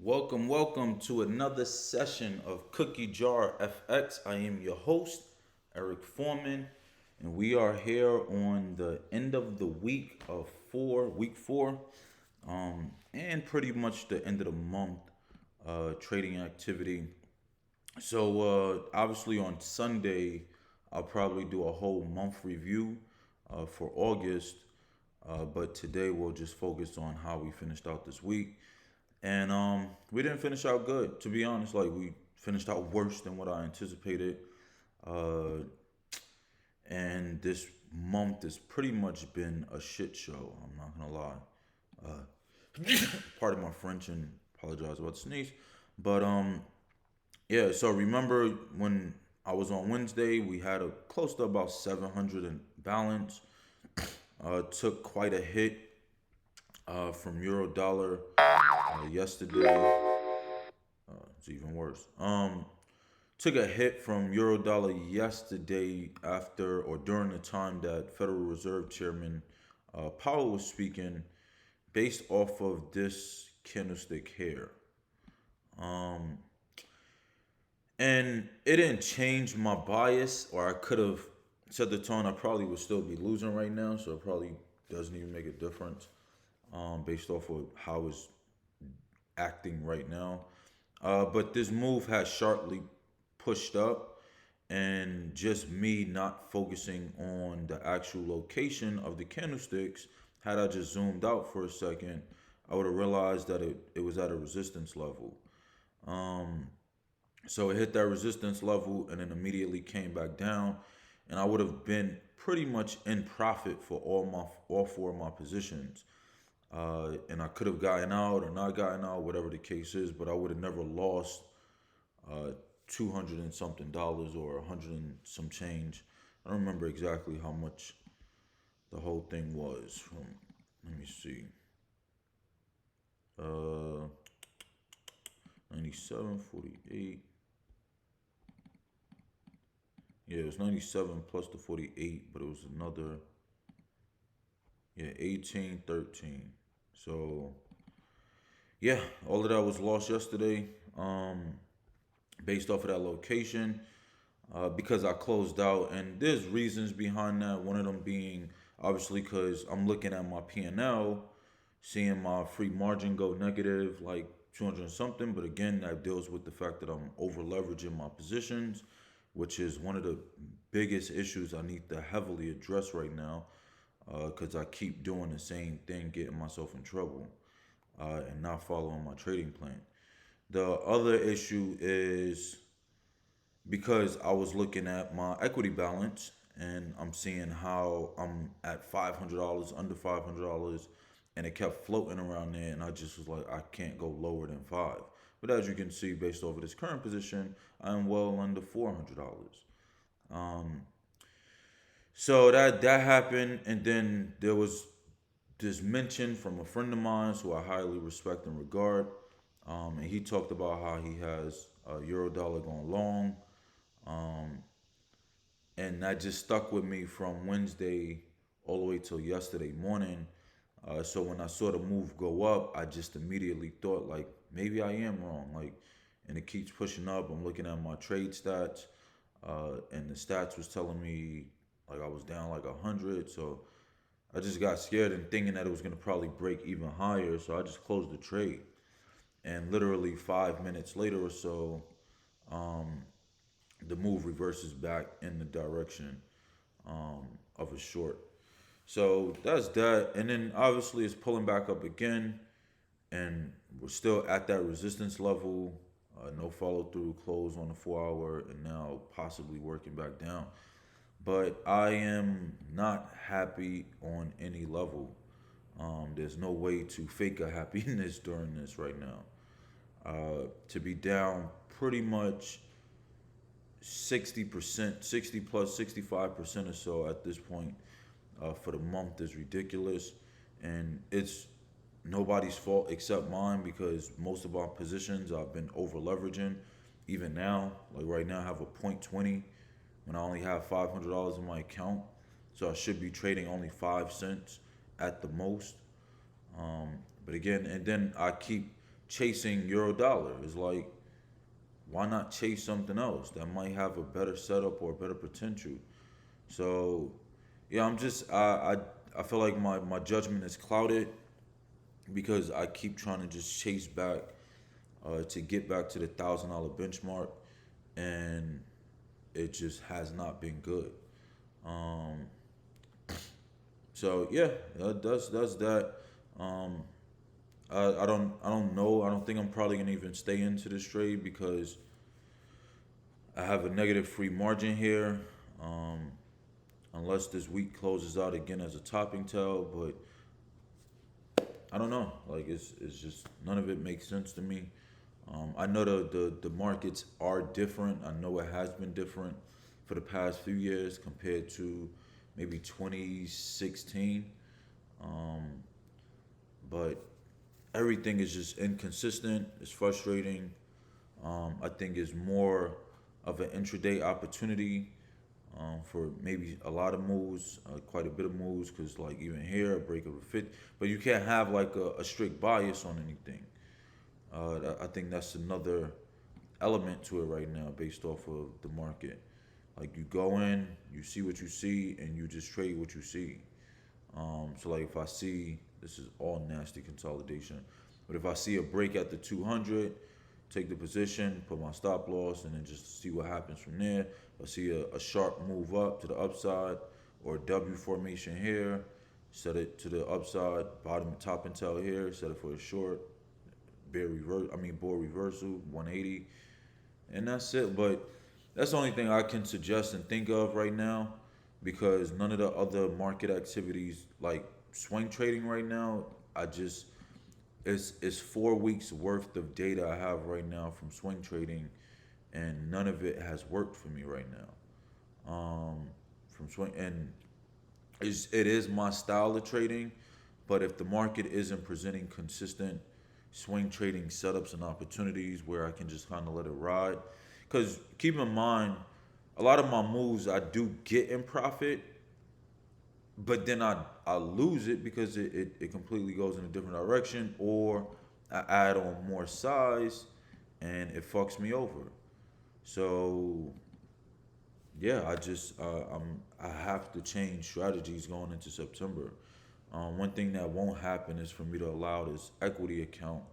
Welcome to another session of Cookie Jar FX. I am your host, Eric Foreman, and we are here on the end of the week four, and pretty much the end of the month trading activity. So obviously on Sunday, I'll probably do a whole month review for August, but today we'll just focus on how we finished out this week. And we didn't finish out good, to be honest. Like we finished out worse than what I anticipated. Uh, and this month has pretty much been a shit show. I'm not gonna lie. Pardon my French and apologize about the sneeze. But yeah. So remember when I was on Wednesday, we had a close to about 700 in balance. Took quite a hit from euro dollar yesterday. It's even worse. Took a hit from euro dollar yesterday after or during the time that Federal Reserve Chairman Powell was speaking, based off of this candlestick here. Um, and it didn't change my bias, or I could have set the tone. I probably would still be losing right now, so it probably doesn't even make a difference based off of how it's acting right now. But this move has sharply pushed up, and just me not focusing on the actual location of the candlesticks, had I just zoomed out for a second, I would have realized that it was at a resistance level. Um, so it hit that resistance level and then immediately came back down, and I would have been pretty much in profit for all four of my positions. And I could have gotten out or not gotten out, whatever the case is, but I would have never lost uh, 200 and something dollars or 100 and some change. I don't remember exactly how much the whole thing was. Let me see. Uh, 97.48. Yeah, it was 97 plus the 48, but it was another, yeah, 18.13. So, yeah, all of that was lost yesterday. Based off of that location, because I closed out, and there's reasons behind that. One of them being obviously because I'm looking at my P&L, seeing my free margin go negative, like 200 and something. But again, that deals with the fact that I'm over leveraging my positions, which is one of the biggest issues I need to heavily address right now, because I keep doing the same thing, getting myself in trouble, and not following my trading plan. The other issue is because I was looking at my equity balance, and I'm seeing how I'm at $500, under $500, and it kept floating around there, and I just was like, I can't go lower than five. But as you can see, based over this current position, I'm well under $400. Um, so that happened, and then there was this mention from a friend of mine who I highly respect and regard, and he talked about how he has euro dollar going long. Um, and that just stuck with me from Wednesday all the way till yesterday morning. So when I saw the move go up, I just immediately thought like maybe I am wrong. Like, and it keeps pushing up. I'm looking at my trade stats, and the stats was telling me like I was down like 100. So I just got scared and thinking that it was gonna probably break even higher. So I just closed the trade, and literally 5 minutes later or so, um, the move reverses back in the direction of a short. So that's that. And then obviously it's pulling back up again, and we're still at that resistance level. No follow through, close on the 4 hour, and now possibly working back down. But I am not happy on any level. There's no way to fake a happiness during this right now. To be down pretty much 60%, 60 plus 65% or so at this point for the month is ridiculous. And it's nobody's fault except mine, because most of our positions I've been over leveraging. Even now, like right now, I have a point 20 when I only have $500 in my account. So I should be trading only 5 cents at the most. But again, and then I keep chasing euro dollar. It's like, why not chase something else that might have a better setup or better potential? So, yeah, I feel like my judgment is clouded because I keep trying to just chase back to get back to the $1,000 benchmark, and it just has not been good. Um, so yeah, that's that. Um, I don't know. I don't think I'm probably gonna even stay into this trade because I have a negative free margin here. Um, unless this week closes out again as a topping tail, but I don't know. Like it's just none of it makes sense to me. I know the markets are different. I know it has been different for the past few years compared to maybe 2016. Um, but everything is just inconsistent. It's frustrating. I think it's more of an intraday opportunity for maybe a lot of moves, quite a bit of moves, because like even here, a break of a fit, but you can't have like a strict bias on anything. I think that's another element to it right now, based off of the market. Like you go in, you see what you see, and you just trade what you see. So like if I see this is all nasty consolidation, but if I see a break at the 200, take the position, put my stop loss, and then just see what happens from there. If I see a sharp move up to the upside or a W formation here, set it to the upside, bottom top and tail here, set it for a short, bear reverse. I mean bull reversal, 180, and that's it. But that's the only thing I can suggest and think of right now, because none of the other market activities like swing trading right now, I just it's 4 weeks worth of data I have right now from swing trading, and none of it has worked for me right now. From swing, and it is my style of trading, but if the market isn't presenting consistent swing trading setups and opportunities where I can just kind of let it ride, because keep in mind, a lot of my moves I do get in profit, but then I lose it because it completely goes in a different direction, or I add on more size and it fucks me over. So yeah, I have to change strategies going into September. One thing that won't happen is for me to allow this equity account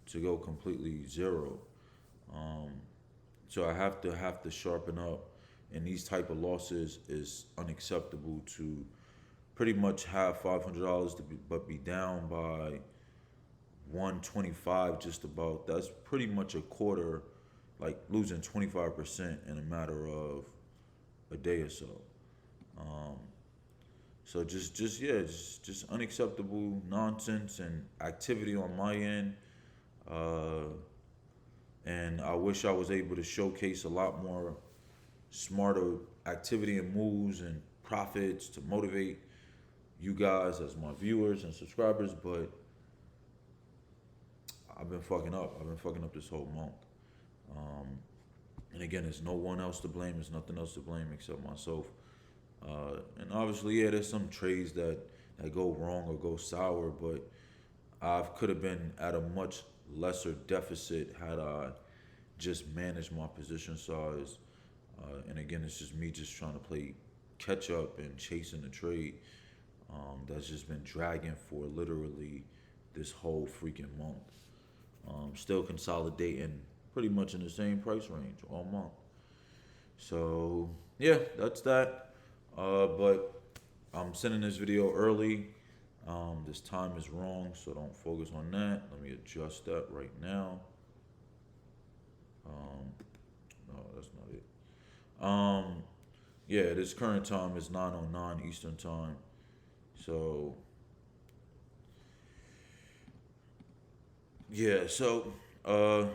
to go completely zero. Um, so I have to sharpen up, and these type of losses is unacceptable to pretty much have $500 to be, but be down by 125 just about. That's pretty much a quarter, like losing 25% in a matter of a day or so. Um, so just unacceptable nonsense and activity on my end. Uh, and I wish I was able to showcase a lot more smarter activity and moves and profits to motivate you guys as my viewers and subscribers, but I've been fucking up. I've been fucking up this whole month. Um, and again, there's no one else to blame. There's nothing else to blame except myself. And obviously, yeah, there's some trades that go wrong or go sour, but I could have been at a much lesser deficit had I just managed my position size. And again, it's just me just trying to play catch up and chasing the trade that's just been dragging for literally this whole freaking month. Still consolidating pretty much in the same price range all month. So yeah, that's that. But I'm sending this video early. This time is wrong, so don't focus on that. Let me adjust that right now. Um, no, that's not it. Yeah, this current time is 9:09 Eastern time. So yeah, so uh,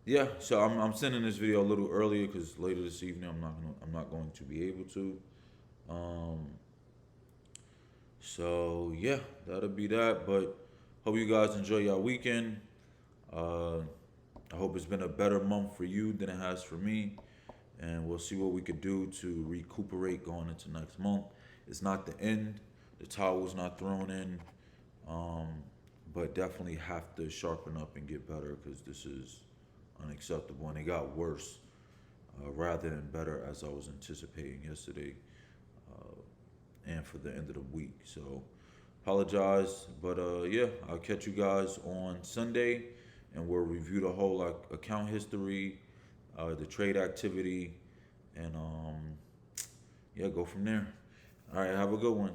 yeah, so I'm sending this video a little earlier because later this evening I'm not going to be able to. Um, so yeah, that'll be that. But hope you guys enjoy your weekend. Uh, I hope it's been a better month for you than it has for me, and we'll see what we could do to recuperate going into next month. It's not the end. The towel's not thrown in. Um, but definitely have to sharpen up and get better because this is unacceptable, and it got worse rather than better as I was anticipating yesterday and for the end of the week. So apologize, but yeah, I'll catch you guys on Sunday, and we'll review the whole account history, the trade activity, and yeah, go from there. All right, have a good one.